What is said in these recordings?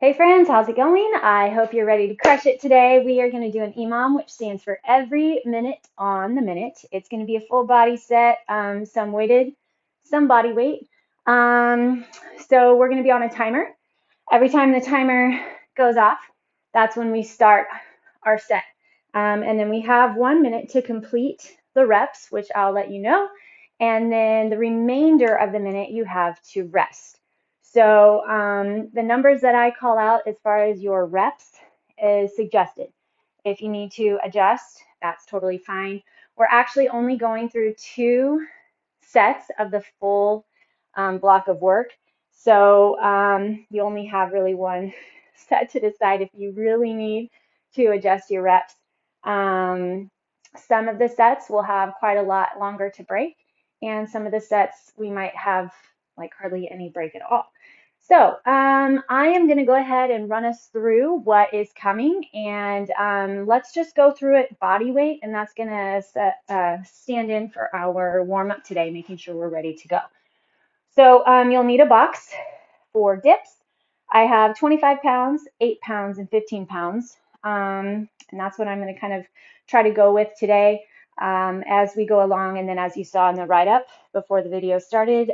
Hey friends, how's it going? I hope you're ready to crush it today. We are going to do an EMOM, which stands for every minute on the minute. It's going to be a full body set, some weighted, some body weight. So we're going to be on a timer. Every time the timer goes off, that's when we start our set. And then we have 1 minute to complete the reps, which I'll let you know. And then the remainder of the minute you have to rest. So the numbers that I call out as far as your reps is suggested. If you need to adjust, that's totally fine. We're actually only going through 2 sets of the full block of work. So you only have really 1 set to decide if you really need to adjust your reps. Some of the sets will have quite a lot longer to break, and some of the sets we might have like hardly any break at all. So I am going to go ahead and run us through what is coming, and let's just go through it body weight, and that's going to stand in for our warm up today, making sure we're ready to go. So you'll need a box for dips. I have 25 pounds, 8 pounds, and 15 pounds, and that's what I'm going to kind of try to go with today as we go along, and then as you saw in the write-up before the video started,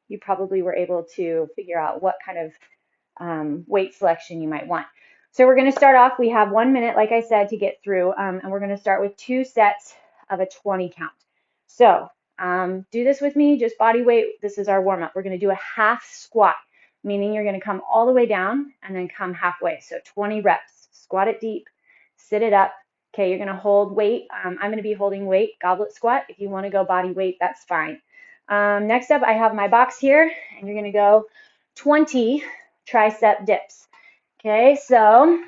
you probably were able to figure out what kind of weight selection you might want. So we're going to start off. We have 1 minute, like I said, to get through, and we're going to start with 2 sets of a 20 count. So do this with me, just body weight. This is our warm up. We're going to do a half squat, meaning you're going to come all the way down and then come halfway. So 20 reps, squat it deep, sit it up. Okay, you're going to hold weight. I'm going to be holding weight, goblet squat. If you want to go body weight, that's fine. Next up, I have my box here, and you're going to go 20 tricep dips. Okay, so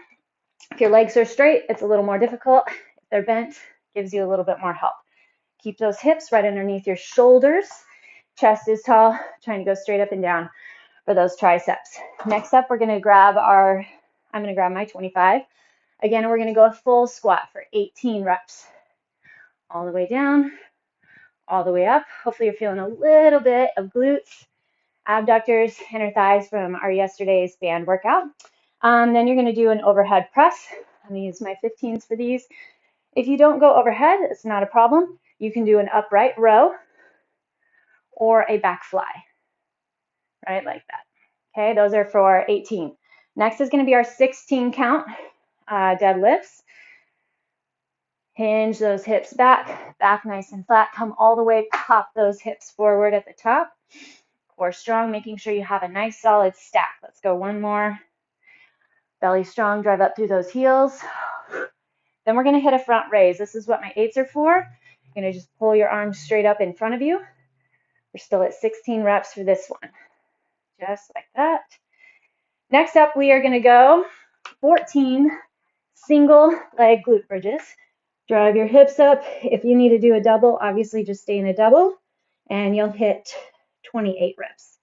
if your legs are straight, it's a little more difficult. If they're bent, it gives you a little bit more help. Keep those hips right underneath your shoulders. Chest is tall, trying to go straight up and down for those triceps. Next up, I'm going to grab my 25. Again, we're going to go a full squat for 18 reps. All the way down, all the way up. Hopefully you're feeling a little bit of glutes, abductors, inner thighs from our yesterday's band workout. Then you're going to do an overhead press. I'm going to use my 15s for these. If you don't go overhead, it's not a problem. You can do an upright row or a back fly, right, like that. Okay, those are for 18. Next is going to be our 16 count deadlifts. Hinge those hips back nice and flat. Come all the way, pop those hips forward at the top. Core strong, making sure you have a nice solid stack. Let's go one more. Belly strong, drive up through those heels. Then we're going to hit a front raise. This is what my 8s are for. You're going to just pull your arms straight up in front of you. We're still at 16 reps for this one. Just like that. Next up, we are going to go 14 single leg glute bridges. Drive your hips up. If you need to do a double, obviously just stay in a double, and you'll hit 28 reps.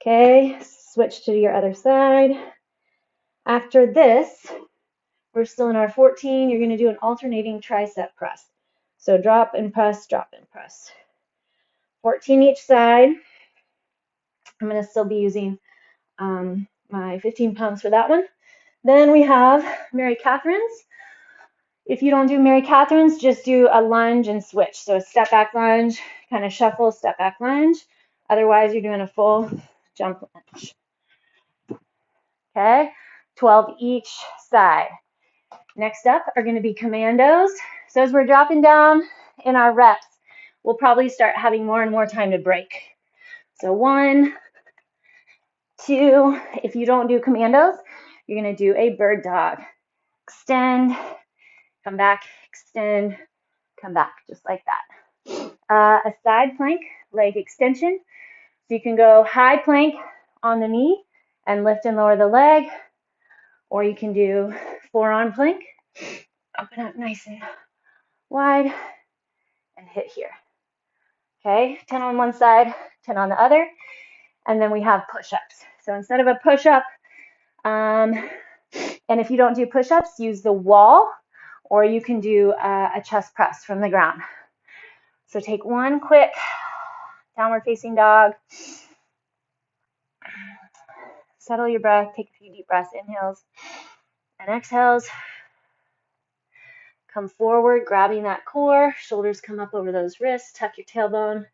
Okay, switch to your other side. After this, we're still in our 14. You're going to do an alternating tricep press. So drop and press, drop and press. 14 each side. I'm going to still be using my 15 pounds for that one. Then we have Mary Katherines. If you don't do Mary Katherines, just do a lunge and switch. So a step back lunge, kind of shuffle, step back lunge. Otherwise, you're doing a full jump lunge. Okay, 12 each side. Next up are going to be Commandos. So as we're dropping down in our reps, we'll probably start having more and more time to break. So 1, 2, if you don't do Commandos, you're going to do a bird dog. Extend, come back, extend, come back, just like that. A side plank, leg extension. So you can go high plank on the knee and lift and lower the leg, or you can do forearm plank. Open up nice and wide and hit here. Okay, 10 on one side, 10 on the other. And then we have push-ups. So instead of a push-up, and if you don't do push-ups, use the wall, or you can do a chest press from the ground. So take one quick downward facing dog. Settle your breath. Take a few deep breaths, inhales and exhales. Come forward, grabbing that core. Shoulders come up over those wrists. Tuck your tailbone.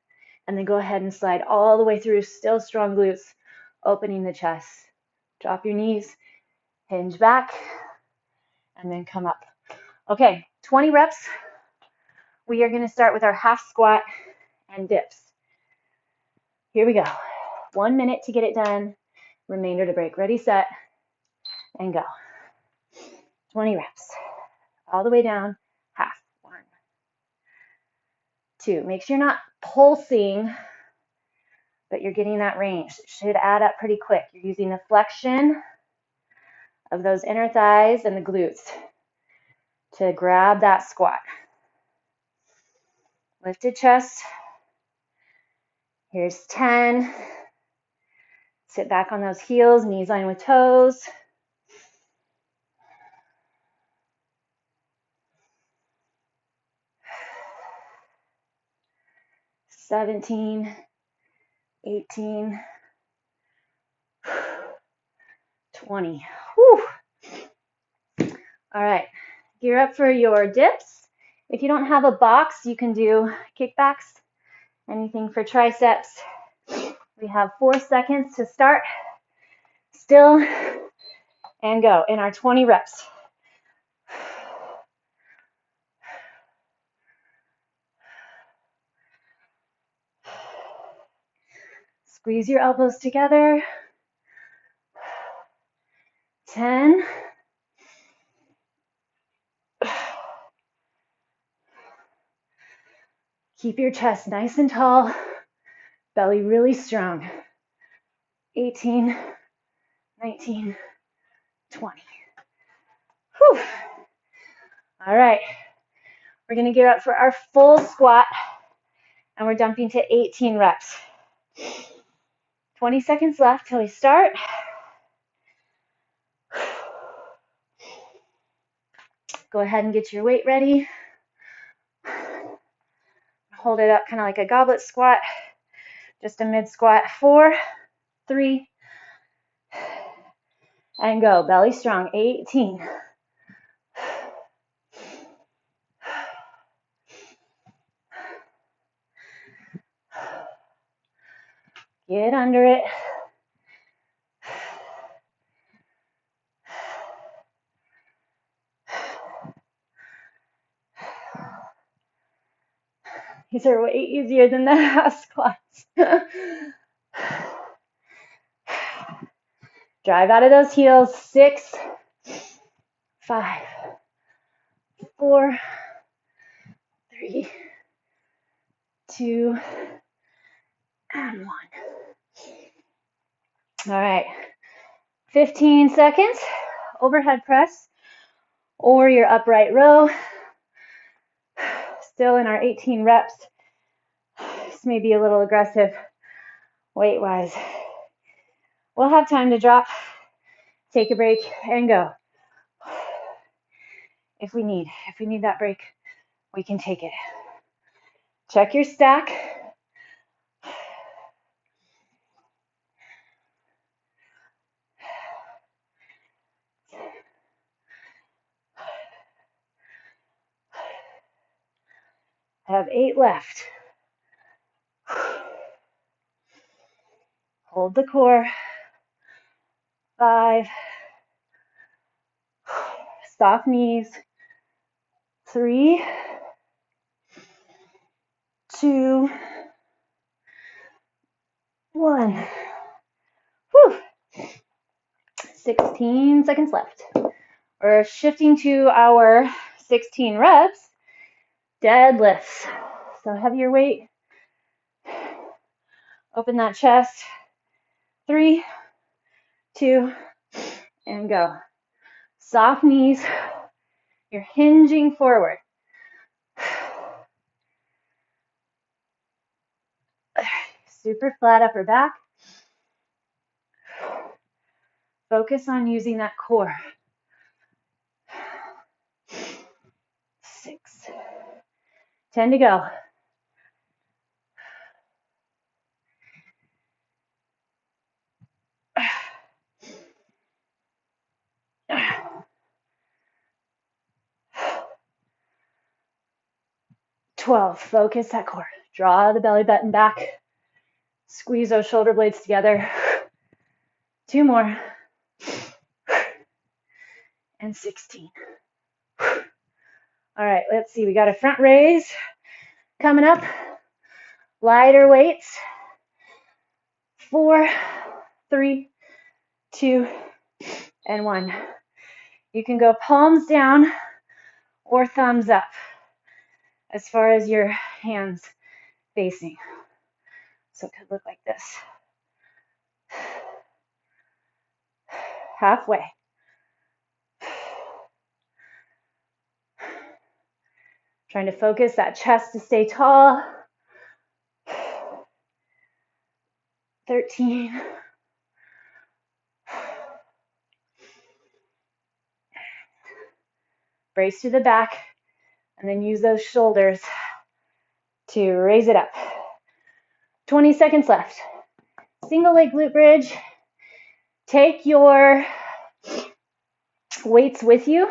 And then go ahead and slide all the way through. Still strong glutes. Opening the chest. Drop your knees. Hinge back. And then come up. Okay, 20 reps. We are going to start with our half squat and dips. Here we go. 1 minute to get it done. Remainder to break. Ready, set, and go. 20 reps. All the way down. Half. 1, 2. Make sure you're not pulsing, but you're getting that range. It should add up pretty quick. You're using the flexion of those inner thighs and the glutes to grab that squat. Lifted chest. Here's 10. Sit back on those heels, knees line with toes. 17, 18, 20. Whew. All right, gear up for your dips. If you don't have a box, you can do kickbacks, anything for triceps. We have 4 seconds to start. Still, and go in our 20 reps. Squeeze your elbows together. 10. Keep your chest nice and tall, belly really strong. 18, 19, 20. Whew. All right, we're gonna gear up for our full squat and we're jumping to 18 reps. 20 seconds left till we start. Go ahead and get your weight ready. Hold it up kind of like a goblet squat, just a mid squat. 4, 3, and go. Belly strong. 18. Get under it. These are way easier than the half squats. Drive out of those heels. 6, 5, 4, 3, 2, and 1. All right. 15 seconds. Overhead press or your upright row. Still in our 18 reps. This may be a little aggressive weight-wise. We'll have time to drop, take a break, and go. If we need that break, we can take it. Check your stack. I have 8 left. Hold the core. 5. Soft knees. 3, 2, 1. Whew. 16 seconds left. We're shifting to our 16 reps. Deadlifts. So heavier weight. Open that chest. 3, 2, and go. Soft knees. You're hinging forward. Super flat upper back. Focus on using that core. 6, 10 to go. 12. Focus that core. Draw the belly button back. Squeeze those shoulder blades together. 2 more. And 16. All right, let's see. We got a front raise coming up. Lighter weights. 4, 3, 2, and 1. You can go palms down or thumbs up as far as your hands facing. So it could look like this. Halfway. Trying to focus that chest to stay tall. 13. Brace to the back, and then use those shoulders to raise it up. 20 seconds left. Single leg glute bridge. Take your weights with you.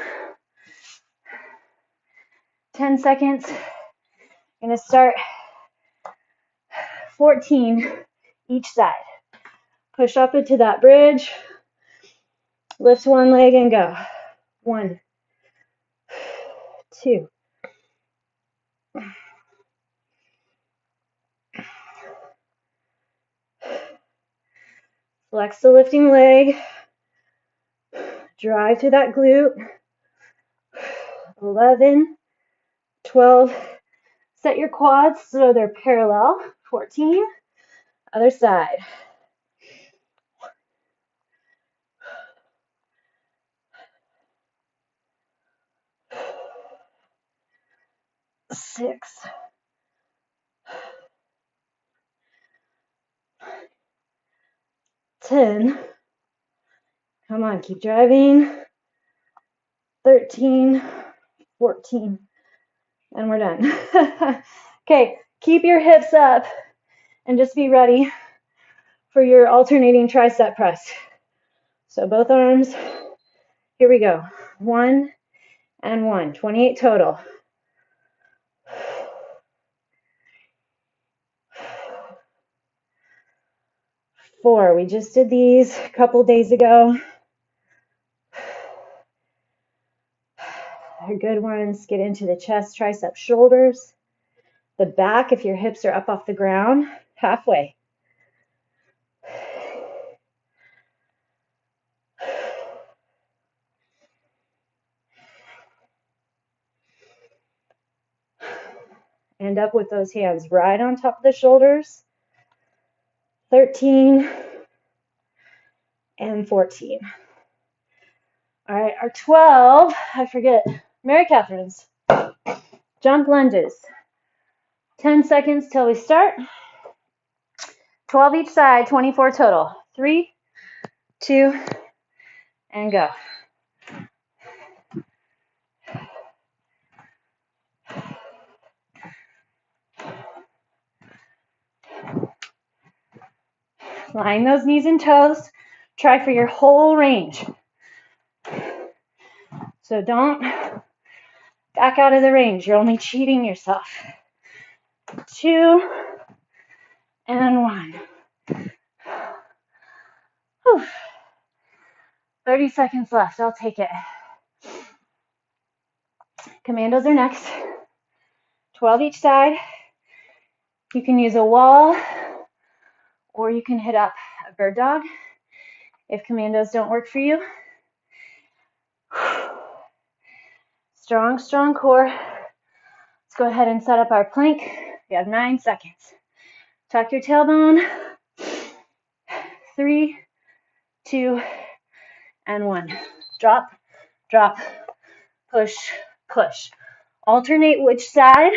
10 seconds. I'm going to start 14 each side. Push up into that bridge. Lift one leg and go. 1, 2. Flex the lifting leg. Drive to that glute. 11, 12. Set your quads so they're parallel. 14. Other side. 6. 10. Come on, keep driving. 13, 14, and we're done. Okay, keep your hips up and just be ready for your alternating tricep press. So both arms, here we go. 1 and 1, 28 total. 4, we just did these a couple days ago. They're good ones. Get into the chest, triceps, shoulders. The back, if your hips are up off the ground, halfway. End up with those hands right on top of the shoulders. 13 and 14. All right, our 12, I forget, Mary Katherines. Jump lunges. 10 seconds till we start. 12 each side, 24 total. 3, 2, and go. Line those knees and toes. Try for your whole range. So don't back out of the range. You're only cheating yourself. 2 and 1. Whew. 30 seconds left. I'll take it. Commandos are next. 12 each side. You can use a wall or you can hit up a bird dog if commandos don't work for you. Strong, strong core. Let's go ahead and set up our plank. We have 9 seconds. Tuck your tailbone. 3, 2, and 1. Drop, drop, push, push. Alternate which side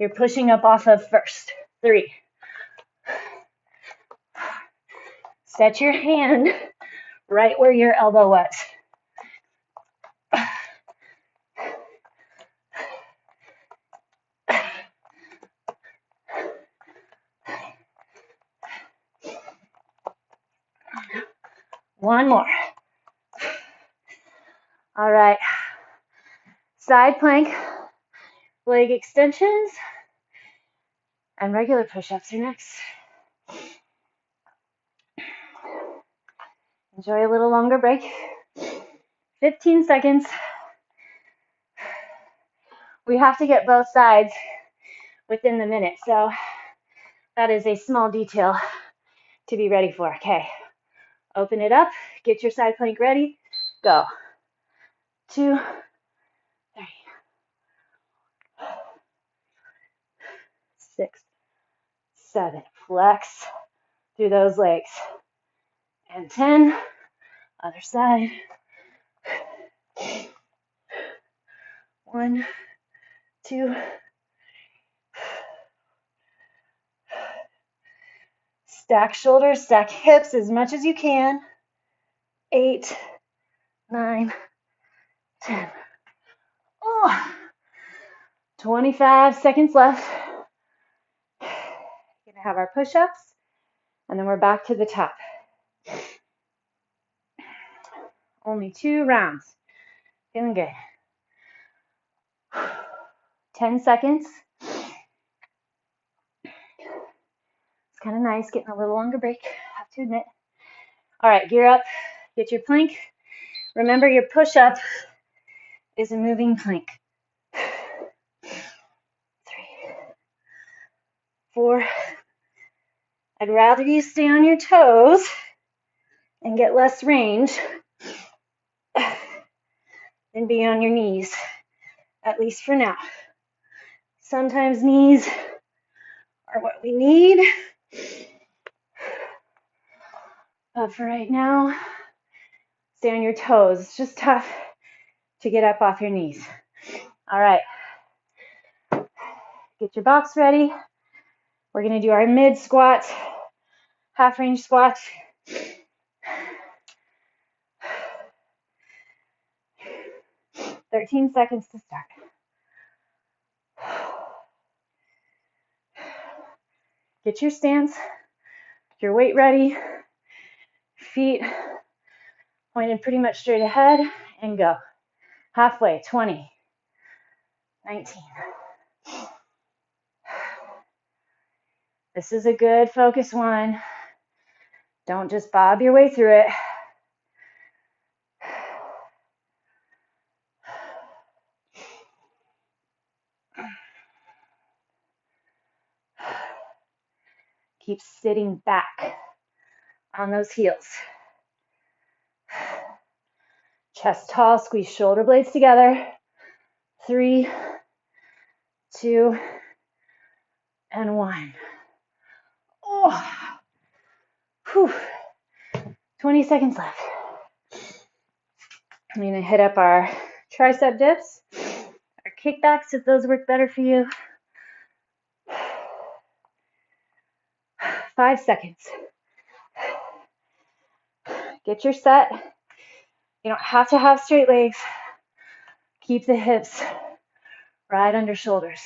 you're pushing up off of first. 3. Set your hand right where your elbow was. One more. All right. Side plank, leg extensions. And regular push-ups are next. Enjoy a little longer break. 15 seconds. We have to get both sides within the minute, so that is a small detail to be ready for. Okay, open it up, get your side plank ready, go. 2, 3, 6, 7, flex through those legs. And 10, other side. 1, 2, stack shoulders, stack hips as much as you can. 8, 9, 10. Oh, 25 seconds left. Gonna have our push-ups, and then we're back to the top. Only 2 rounds. Feeling good. 10 seconds. It's kind of nice getting a little longer break, I have to admit. All right, gear up. Get your plank. Remember, your push-up is a moving plank. 3, 4. I'd rather you stay on your toes and get less range than be on your knees, at least for now. Sometimes knees are what we need, but for right now, stay on your toes. It's just tough to get up off your knees. All right, get your box ready. We're gonna do our mid squat, half range squat. 13 seconds to start. Get your stance, get your weight ready, feet pointed pretty much straight ahead, and go. Halfway, 20, 19. This is a good focus one. Don't just bob your way through it. Keep sitting back on those heels. Chest tall, squeeze shoulder blades together. 3, 2, and 1. Oh. Whew. 20 seconds left. I'm going to hit up our tricep dips, our kickbacks if those work better for you. 5 seconds. Get your set. You don't have to have straight legs. Keep the hips right under shoulders.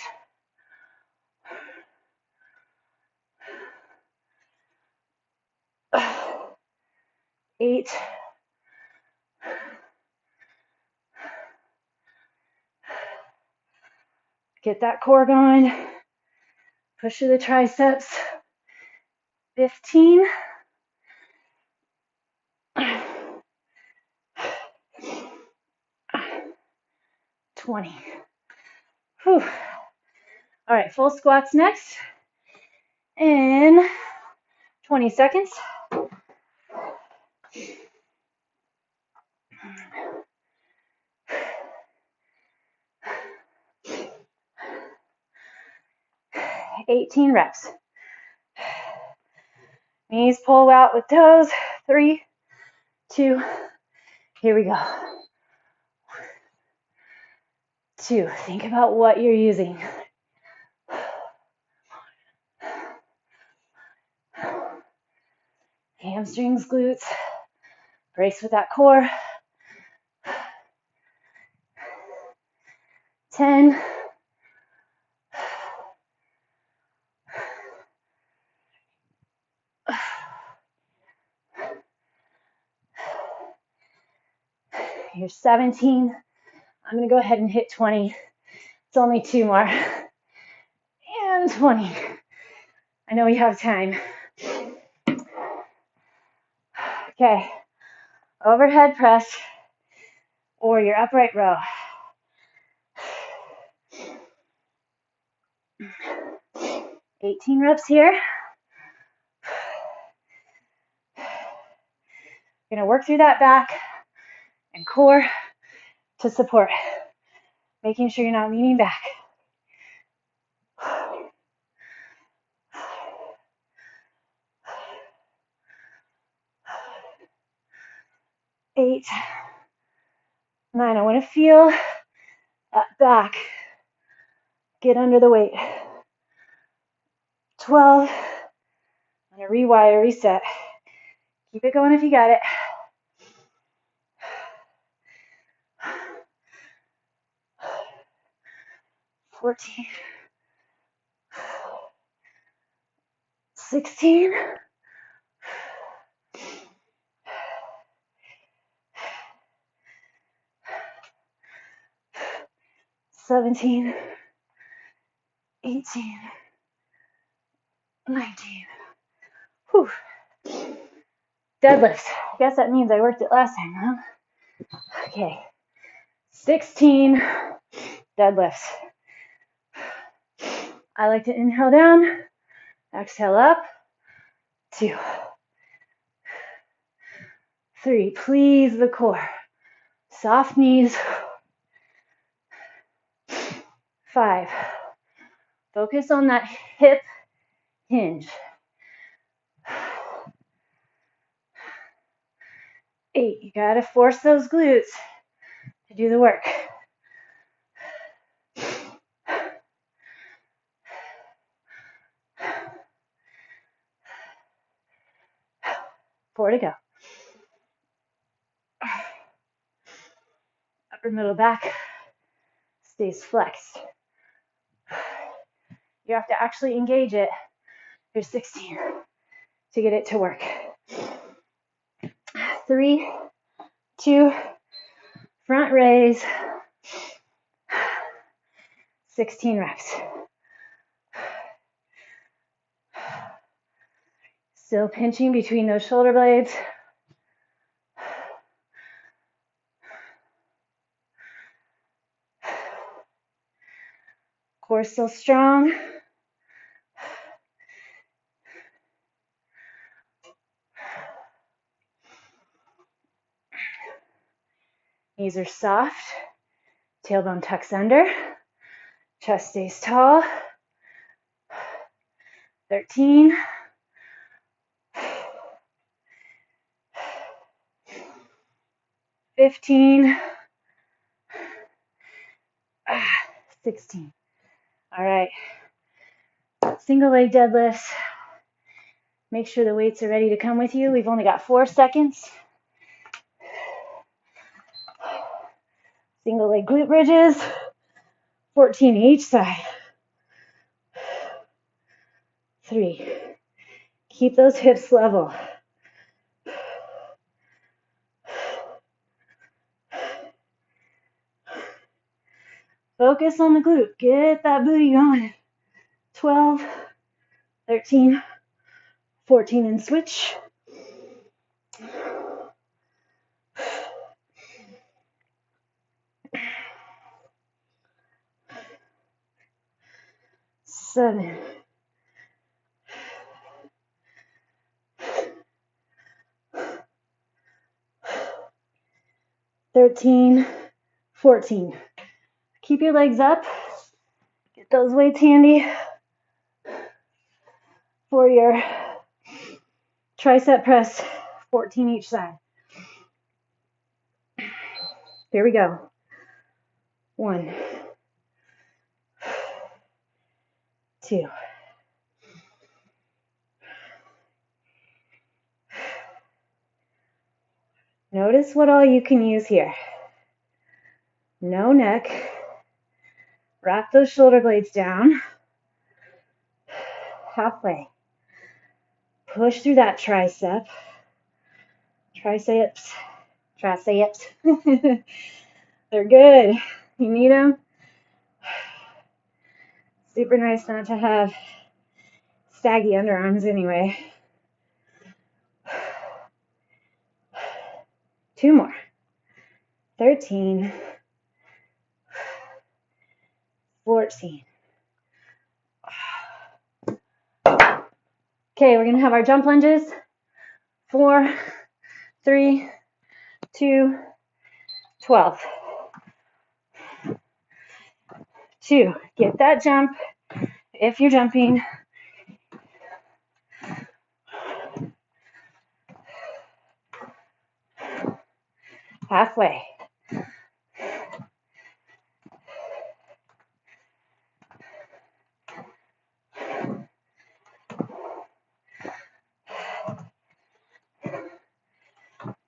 8. 'Get that core going. Push through the triceps. 15. 20. Whew. All right, full squats next. In 20 seconds. $18 reps. Knees pull out with toes. 3, 2, here we go. 2, think about what you're using. Hamstrings, glutes, brace with that core. 10. 17. I'm going to go ahead and hit 20. It's only 2 more. And 20. I know we have time. Okay, overhead press or your upright row. 18 reps here. You're gonna work through that back and core to support, making sure you're not leaning back. 8, 9, I want to feel that back get under the weight. 12, I'm going to rewire, reset. Keep it going if you got it. 14, 16, 17, 18, 19. Whew. Deadlifts. I guess that means I worked it last time, huh? Okay. 16 deadlifts. I like to inhale down, exhale up. 2, 3, please the core. Soft knees. 5, focus on that hip hinge. 8, you gotta force those glutes to do the work. 4 to go. Upper middle back stays flexed. You have to actually engage it. Here's 16 to get it to work. 3, 2, front raise. 16 reps. Still pinching between those shoulder blades. Core still strong. Knees are soft. Tailbone tucks under. Chest stays tall. 13. 15. 16. All right. Single leg deadlifts. Make sure the weights are ready to come with you. We've only got 4 seconds. Single leg glute bridges. 14 each side. 3. Keep those hips level. 'Focus on the glute. Get that booty going. 12, 13, 14, and switch. 7, 13, 14. Keep your legs up. Get those weights handy for your tricep press, 14 each side. Here we go. 1, 2. Notice what all you can use here. No neck. Wrap those shoulder blades down. Halfway. Push through that tricep. Triceps. They're good. You need them. Super nice not to have saggy underarms anyway. 2 more. 13, 14. Okay, we're gonna have our jump lunges. 4, 3, 2, 12. 2, get that jump if you're jumping. Halfway.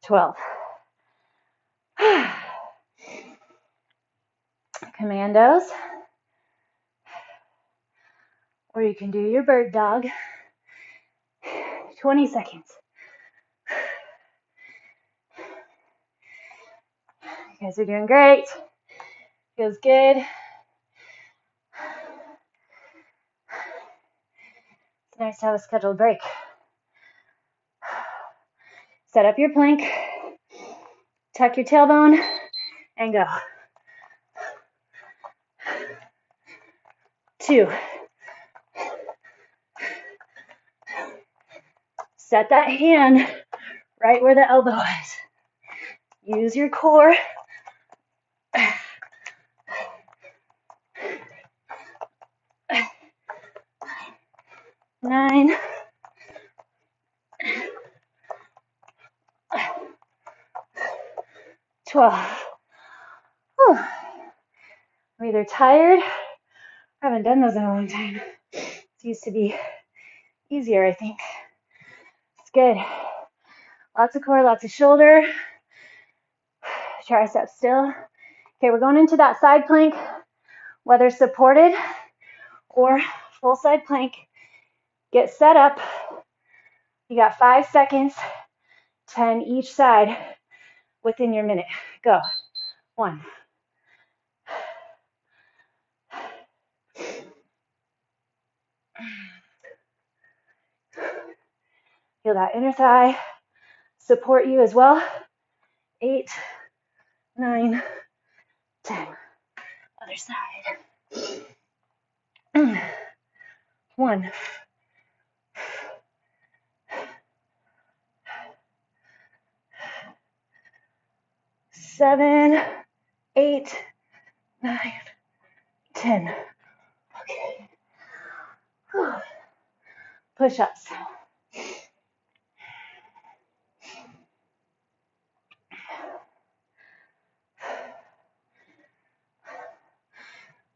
12. Commandos. Or you can do your bird dog. 20 seconds. You guys are doing great. Feels good. It's nice to have a scheduled break. Set up your plank. Tuck your tailbone and go. 2. Set that hand right where the elbow is. Use your core. 9. 12. Whew. I'm either tired, I haven't done those in a long time. It used to be easier, I think. It's good. Lots of core, lots of shoulder. Tricep still. Okay, we're going into that side plank, whether supported or full side plank. Get set up. You got 5 seconds, 10 each side within your minute. Go. 1. Feel that inner thigh support you as well. 8, 9, 10. Other side. 1. 7, 8, 9, 10. Okay. Push-ups.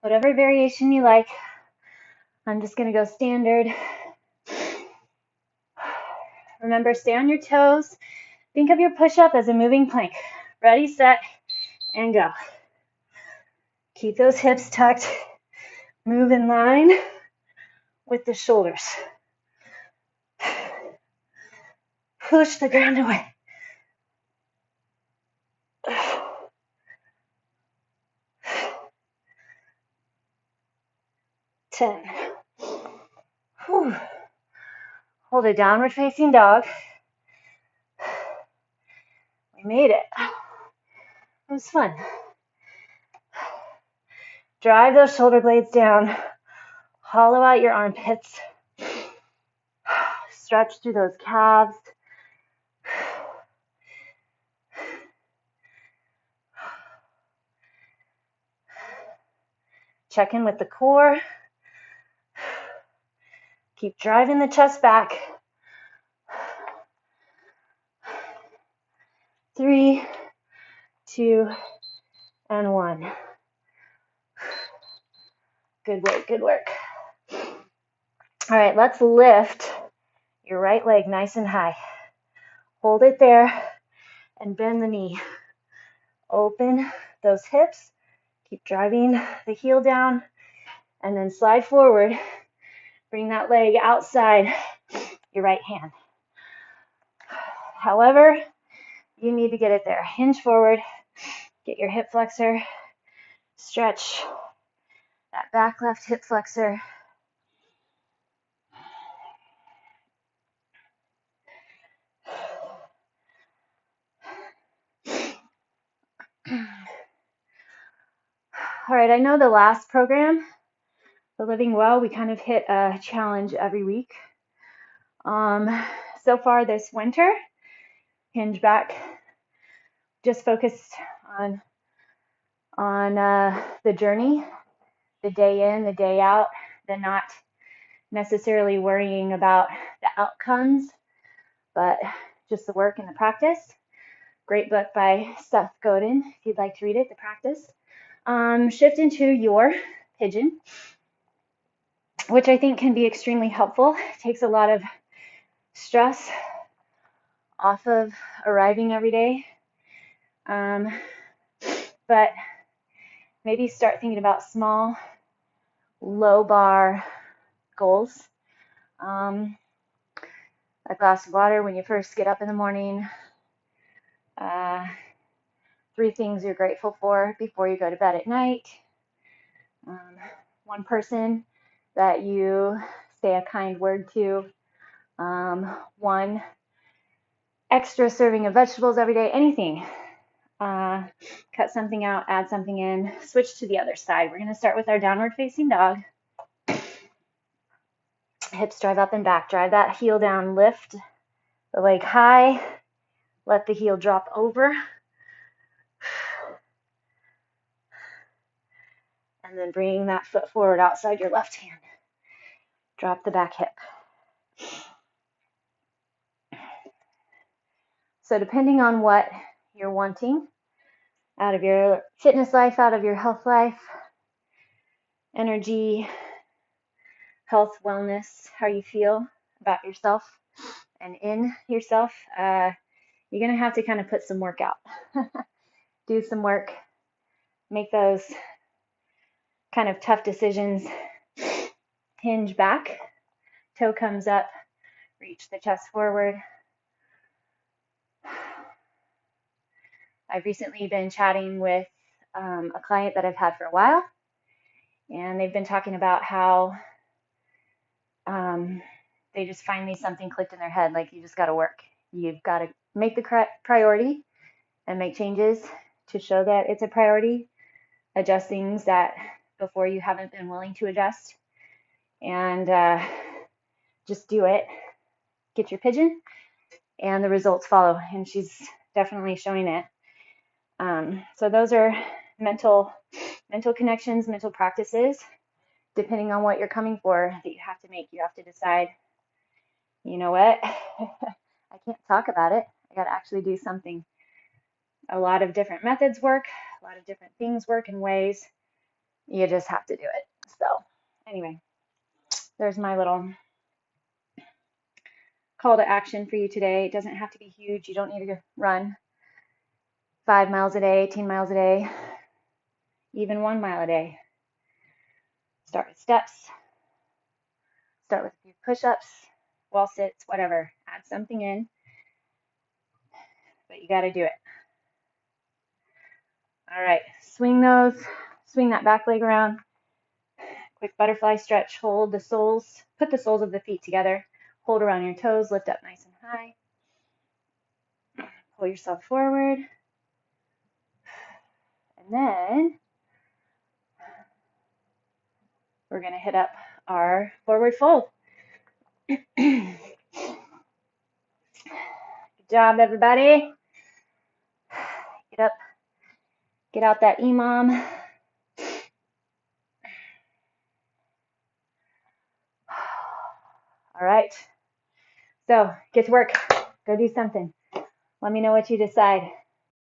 Whatever variation you like. I'm just going to go standard. Remember, stay on your toes. Think of your push-up as a moving plank. Ready, set, and go. Keep those hips tucked. Move in line with the shoulders. Push the ground away. 10. Whew. Hold a downward facing dog. We made it. It was fun. Drive those shoulder blades down. Hollow out your armpits. Stretch through those calves. Check in with the core. Keep driving the chest back. 3, 2, and 1. Good work, good work. All right, let's lift your right leg nice and high. Hold it there and bend the knee. Open those hips. Keep driving the heel down and then slide forward. Bring that leg outside your right hand. However, you need to get it there. Hinge forward. Get your hip flexor. Stretch that back left hip flexor. All right, I know the last program, the Living Well, we kind of hit a challenge every week. So far this winter, Hinge Back just focused on the journey, the day in, the day out, the not necessarily worrying about the outcomes, but just the work and the practice. Great book by Seth Godin, if you'd like to read it, The Practice. Shift into your pigeon, which I think can be extremely helpful. It takes a lot of stress off of arriving every day. But maybe start thinking about small, low bar goals. A glass of water when you first get up in the morning. 3 things you're grateful for before you go to bed at night. 1 person that you say a kind word to. 1 extra serving of vegetables every day. Anything. Cut something out, add something in, switch to the other side. We're going to start with our downward facing dog. Hips drive up and back. Drive that heel down, lift the leg high, let the heel drop over, and then bring that foot forward outside your left hand. Drop the back hip. So depending on what you're wanting out of your fitness life, out of your health life, energy, health, wellness, how you feel about yourself and in yourself, you're going to have to kind of put some work out. Do some work. Make those kind of tough decisions. Hinge back. Toe comes up. Reach the chest forward. I've recently been chatting with a client that I've had for a while, and they've been talking about how they just finally something clicked in their head, like you just got to work. You've got to make the priority and make changes to show that it's a priority. Adjust things that before you haven't been willing to adjust, and just do it. Get your pigeon, and the results follow. And she's definitely showing it. So those are mental connections, mental practices, depending on what you're coming for, that you have to make. You have to decide, you know what, I can't talk about it. I got to actually do something. A lot of different methods work. A lot of different things work in ways. You just have to do it. So anyway, there's my little call to action for you today. It doesn't have to be huge. You don't need to run 5 miles a day, 18 miles a day, even 1 mile a day. Start with steps. Start with a few push-ups, wall sits, whatever. Add something in, but you got to do it. All right, swing that back leg around. Quick butterfly stretch. Hold the soles, put the soles of the feet together. Hold around your toes, lift up nice and high. Pull yourself forward. And then we're going to hit up our forward fold. Good job, everybody. Get up. Get out that EMOM. All right. So get to work. Go do something. Let me know what you decide.